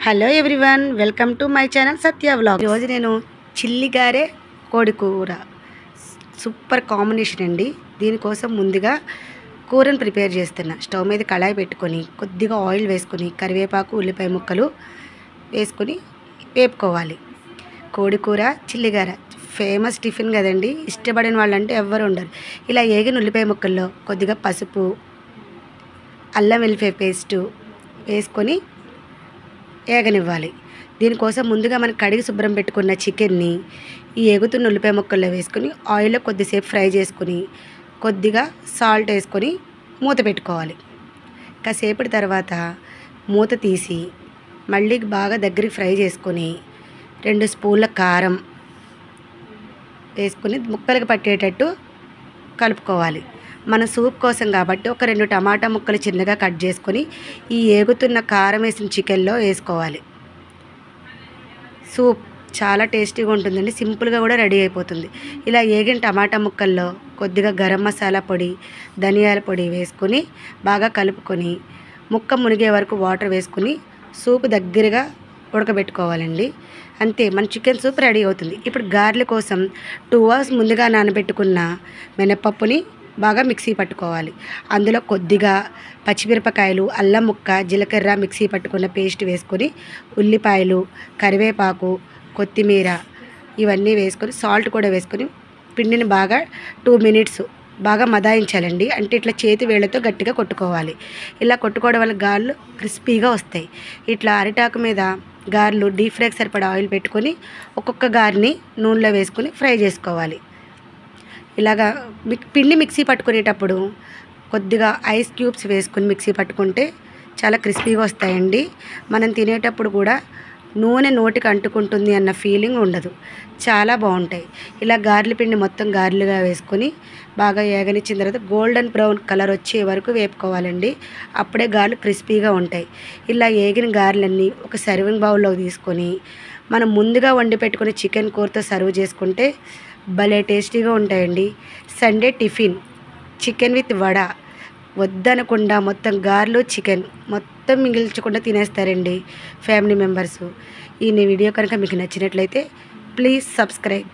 Hello everyone, welcome to my channel Satya vlog. ఈరోజు నేను చిల్లి గారె కోడి కూర సూపర్ కాంబినేషన్ అండి. దీనికోసం ముందుగా కూరను ప్రిపేర్ చేస్తున్నా. స్టవ్ మీద కళాయి పెట్టుకొని కొద్దిగా ఆయిల్ వేసుకొని కరివేపాకు ఉల్లిపాయ ముక్కలు వేసుకొని వేపుకోవాలి. కోడి కూర చిల్లిగార ఫేమస్ టిఫిన్ కదండి. ఇష్టపడిన వాళ్ళంటే ఎవ్వరు ఉండరు. ఇలా ఏగిన ఉల్లిపాయ ముక్కల్లో కొద్దిగా పసుపు, అల్లం వెల్లిపాయ పేస్టు వేసుకొని ఏగనివ్వాలి. దీనికోసం ముందుగా మనం కడిగి శుభ్రం పెట్టుకున్న చికెన్ని ఈ ఎగుతున్న ఉల్లిపాయ ముక్కల్లో వేసుకొని ఆయిల్లో కొద్దిసేపు ఫ్రై చేసుకుని కొద్దిగా సాల్ట్ వేసుకొని మూత పెట్టుకోవాలి. కాసేపటి తర్వాత మూత తీసి మళ్ళీ బాగా దగ్గరికి ఫ్రై చేసుకొని 2 స్పూన్ల కారం వేసుకొని ముక్కలకు పట్టేటట్టు కలుపుకోవాలి. మన సూప్ కోసం కాబట్టి ఒక 2 టమాటా ముక్కలు చిన్నగా కట్ చేసుకొని ఈ ఏగుతున్న కారం వేసిన చికెన్లో వేసుకోవాలి. సూప్ చాలా టేస్టీగా ఉంటుందండి. సింపుల్గా కూడా రెడీ అయిపోతుంది. ఇలా ఏగిన టమాటా ముక్కల్లో కొద్దిగా గరం మసాలా పొడి, ధనియాల పొడి వేసుకొని బాగా కలుపుకొని ముక్క మునిగే వరకు వాటర్ వేసుకొని సూప్ దగ్గరగా ఉడకబెట్టుకోవాలండి. అంతే, మన చికెన్ సూప్ రెడీ అవుతుంది. ఇప్పుడు గారెల కోసం 2 అవర్స్ ముందుగా నానబెట్టుకున్న మినపప్పుని బాగా మిక్సీ పట్టుకోవాలి. అందులో కొద్దిగా పచ్చిమిరపకాయలు, అల్లం ముక్క, జీలకర్ర మిక్సీ పట్టుకున్న పేస్ట్ వేసుకొని ఉల్లిపాయలు, కరివేపాకు, కొత్తిమీర ఇవన్నీ వేసుకొని సాల్ట్ కూడా వేసుకొని పిండిని బాగా 2 మినిట్స్ బాగా మదాయించాలండి. అంటే ఇట్లా చేతి వేళ్ళతో గట్టిగా కొట్టుకోవాలి. ఇలా కొట్టుకోవడం వల్ల గారెలు క్రిస్పీగా వస్తాయి. ఇట్లా అరిటాకు మీద గారెలు డీప్ ఫ్రైకి సరిపడా ఆయిల్ పెట్టుకొని ఒక్కొక్క గారిని నూనెలో వేసుకొని ఫ్రై చేసుకోవాలి. ఇలాగా పిండి మిక్సీ పట్టుకునేటప్పుడు కొద్దిగా ఐస్ క్యూబ్స్ వేసుకొని మిక్సీ పట్టుకుంటే చాలా క్రిస్పీగా వస్తాయండి. మనం తినేటప్పుడు కూడా నూనె నోటికి అంటుకుంటుంది అన్న ఫీలింగ్ ఉండదు. చాలా బాగుంటాయి. ఇలా గారెల పిండి మొత్తం గారెలుగా వేసుకొని బాగా ఏగనిచ్చిన తర్వాత గోల్డెన్ బ్రౌన్ కలర్ వచ్చే వరకు వేపుకోవాలండి. అప్పుడే గారెలు క్రిస్పీగా ఉంటాయి. ఇలా ఏగిన గారెలన్నీ ఒక సర్వింగ్ బౌల్లోకి తీసుకొని మనం ముందుగా వండి పెట్టుకుని చికెన్ కూరతో సర్వ్ చేసుకుంటే భలే టేస్టీగా ఉంటాయండి. Sunday tiffin chicken with vada వద్దనకుండా మొత్తం గారెలు చికెన్ మొత్తం మిగిల్చకుండా తినేస్తారండి ఫ్యామిలీ మెంబర్స్. ఈ వీడియో కనుక మీకు నచ్చినట్లయితే ప్లీజ్ సబ్స్క్రైబ్.